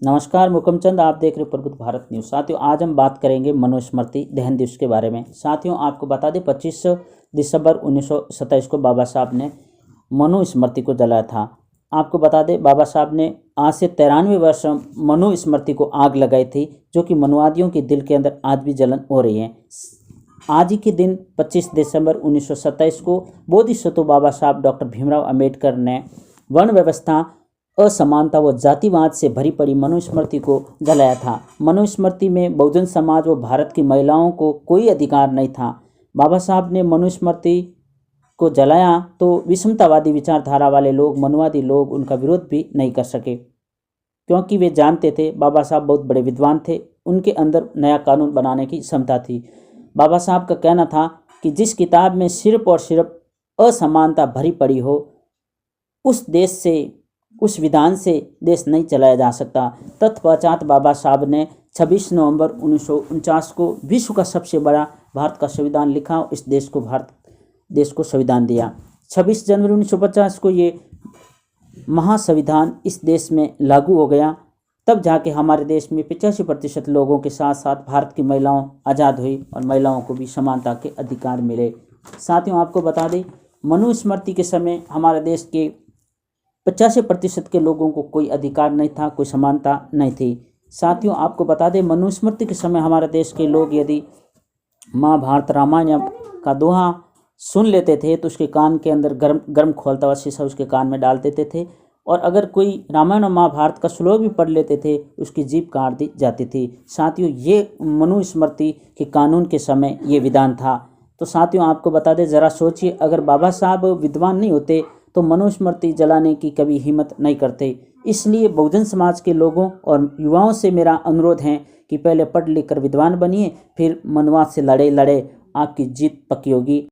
नमस्कार, मुकमचंद आप देख रहे हो प्रबुद्ध भारत न्यूज़। साथियों, आज हम बात करेंगे मनुस्मृति दहन दिवस के बारे में। साथियों, आपको बता दें 25 दिसंबर 1927 को बाबा साहब ने मनुस्मृति को जलाया था। आपको बता दें बाबा साहब ने आज से 93 वर्ष मनुस्मृति को आग लगाई थी, जो कि मनुवादियों के दिल के अंदर आज भी जलन हो रही है। आज ही के दिन 25 दिसंबर 1927 को बोधिसत्व बाबा साहब डॉक्टर भीमराव अंबेडकर ने वर्ण व्यवस्था, असमानता व जातिवाद से भरी पड़ी मनुस्मृति को जलाया था। मनुस्मृति में बहुजन समाज व भारत की महिलाओं को कोई अधिकार नहीं था। बाबा साहब ने मनुस्मृति को जलाया तो विषमतावादी विचारधारा वाले लोग, मनुवादी लोग उनका विरोध भी नहीं कर सके, क्योंकि वे जानते थे बाबा साहब बहुत बड़े विद्वान थे, उनके अंदर नया कानून बनाने की क्षमता थी। बाबा साहब का कहना था कि जिस किताब में सिर्फ और सिर्फ असमानता भरी पड़ी हो, उस देश से, उस विधान से देश नहीं चलाया जा सकता। तत्पश्चात बाबा साहब ने 26 नवंबर 1949 को विश्व का सबसे बड़ा भारत का संविधान लिखा और इस देश को संविधान दिया। 26 जनवरी 1950 को ये महासंविधान इस देश में लागू हो गया। तब जाके हमारे देश में 85% लोगों के साथ साथ भारत की महिलाओं आज़ाद हुई और महिलाओं को भी समानता के अधिकार मिले। साथियों, आपको बता दें मनुस्मृति के समय हमारे देश के 85% के लोगों को कोई अधिकार नहीं था, कोई समानता नहीं थी। साथियों, आपको बता दें मनुस्मृति के समय हमारे देश के लोग यदि महाभारत रामायण का दोहा सुन लेते थे तो उसके कान के अंदर गर्म खोलता हुआ शीशा उसके कान में डाल देते थे, और अगर कोई रामायण और महाभारत का श्लोक भी पढ़ लेते थे उसकी जीभ काट दी जाती थी। साथियों, ये मनुस्मृति के कानून के समय ये विधान था। तो साथियों, आपको बता दें, ज़रा सोचिए, अगर बाबा साहब विद्वान नहीं होते तो मनुस्मृति जलाने की कभी हिम्मत नहीं करते। इसलिए बहुजन समाज के लोगों और युवाओं से मेरा अनुरोध है कि पहले पढ़ लिख कर विद्वान बनिए, फिर मनुवाद से लड़े, आपकी जीत पक्की होगी।